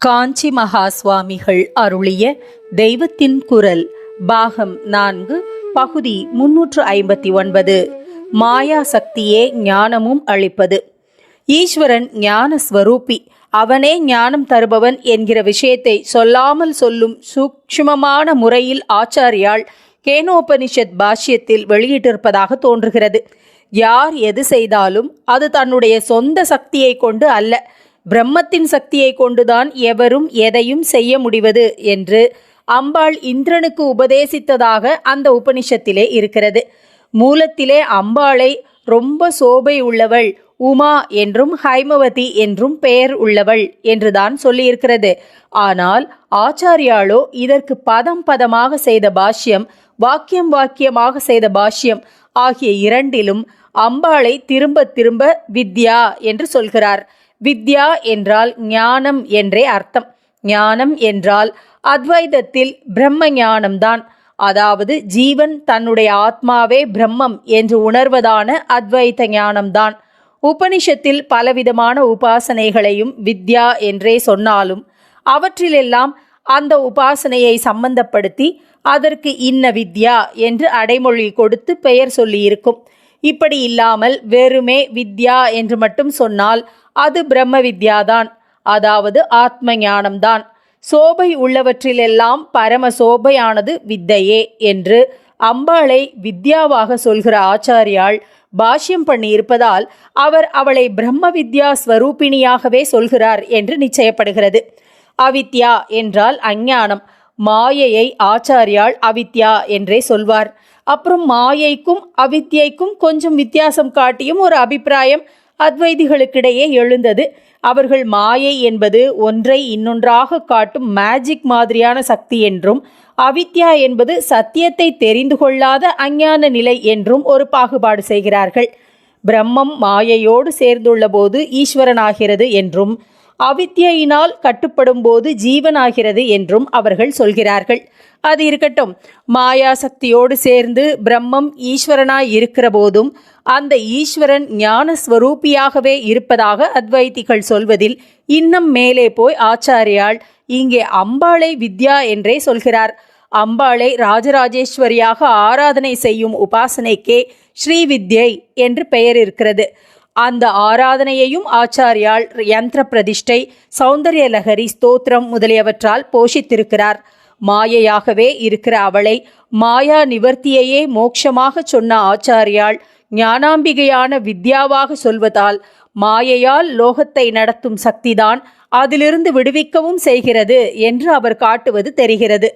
காஞ்சி மகா சுவாமிகள் அருளிய தெய்வத்தின் குரல் பாகம் 4 பகுதி 359. மாயா சக்தியே ஞானமும் அளிப்பது. ஈஸ்வரன் ஞான ஸ்வரூபி, அவனே ஞானம் தருபவன் என்கிற விஷயத்தை சொல்லாமல் சொல்லும் சூக்ஷ்மமான முறையில் ஆச்சாரியால் கேனோபனிஷத் பாஷ்யத்தில் வெளியிட்டிருப்பதாக தோன்றுகிறது. யார் எது செய்தாலும் அது தன்னுடைய சொந்த சக்தியை கொண்டு அல்ல, பிரம்மத்தின் சக்தியை கொண்டுதான் எவரும் எதையும் செய்ய முடிவது என்று அம்பாள் இந்திரனுக்கு உபதேசித்ததாக அந்த உபனிஷத்திலே இருக்கிறது. மூலத்திலே அம்பாளை ரொம்ப சோபை உள்ளவள், உமா என்றும் ஹைமவதி என்றும் பெயர் உள்ளவள் என்றுதான் சொல்லியிருக்கிறது. ஆனால் ஆச்சாரியாலோ இதற்கு பதம் பதமாக செய்த பாஷ்யம், வாக்கியம் வாக்கியமாக செய்த பாஷ்யம் ஆகிய இரண்டிலும் அம்பாளை திரும்ப திரும்ப வித்யா என்று சொல்கிறார். வித்யா என்றால் ஞானம் என்றே அர்த்தம். ஞானம் என்றால் அத்வைதத்தில் பிரம்ம ஞானம்தான், அதாவது ஜீவன் தன்னுடைய ஆத்மாவே பிரம்மம் என்று உணர்வதான அத்வைத ஞானம்தான். உபனிஷத்தில் பலவிதமான உபாசனைகளையும் வித்யா என்றே சொன்னாலும் அவற்றிலெல்லாம் அந்த உபாசனையை சம்பந்தப்படுத்தி அதற்கு இன்ன வித்யா என்று அடைமொழி கொடுத்து பெயர் சொல்லியிருக்கும். இப்படி இல்லாமல் வெறுமே வித்யா என்று மட்டும் சொன்னால் அது பிரம்ம வித்யாதான், அதாவது ஆத்ம ஞானம்தான். சோபை உள்ளவற்றிலெல்லாம் பரம சோபையானது வித்தையே என்று அம்பாளை வித்யாவாக சொல்கிற ஆச்சாரியால் பாஷ்யம் பண்ணி இருப்பதால் அவர் அவளை பிரம்ம வித்யா ஸ்வரூபிணியாகவே சொல்கிறார் என்று நிச்சயப்படுகிறது. அவித்யா என்றால் அஞ்ஞானம். மாயையை ஆச்சாரியால் அவித்யா என்றே சொல்வார். அப்புறம் மாயைக்கும் அவித்யைக்கும் கொஞ்சம் வித்தியாசம் காட்டியும் ஒரு அபிப்பிராயம் அத்வைதிகளுக்கிடையே எழுந்தது. அவர்கள் மாயை என்பது ஒன்றை இன்னொன்றாக காட்டும் மேஜிக் மாதிரியான சக்தி என்றும், அவித்யா என்பது சத்தியத்தை தெரிந்து கொள்ளாத அஞ்ஞான நிலை என்றும் ஒரு பாகுபாடு செய்கிறார்கள். பிரம்மம் மாயையோடு சேர்ந்துள்ள போது ஈஸ்வரனாகிறது என்றும், அவித்யினால் கட்டுப்படும் போது ஜீவனாகிறது என்றும் அவர்கள் சொல்கிறார்கள். அது இருக்கட்டும். மாயா சக்தியோடு சேர்ந்து பிரம்மம் ஈஸ்வரனாய் இருக்கிற போதும் அந்த ஈஸ்வரன் ஞான ஸ்வரூபியாகவே இருப்பதாக அத்வைதிகள் சொல்வதில் இன்னும் மேலே போய் ஆச்சாரியால் இங்கே அம்பாளை வித்யா என்றே சொல்கிறார். அம்பாளை ராஜராஜேஸ்வரியாக ஆராதனை செய்யும் உபாசனைக்கே ஸ்ரீவித்யை என்று பெயர் இருக்கிறது. அந்த ஆராதனையையும் ஆச்சாரியால் யந்திர பிரதிஷ்டை, சௌந்தர்ய லகரி, ஸ்தோத்திரம் முதலியவற்றால் போஷித்திருக்கிறார். மாயையாகவே இருக்கிற அவளை மாயா நிவர்த்தியையே மோட்சமாக சொன்ன ஆச்சாரியால் ஞானாம்பிகையான வித்யாவாக சொல்வதால் மாயையால் லோகத்தை நடத்தும் சக்திதான் அதிலிருந்து விடுவிக்கவும் செய்கிறது என்று அவர் காட்டுவது தெரிகிறது.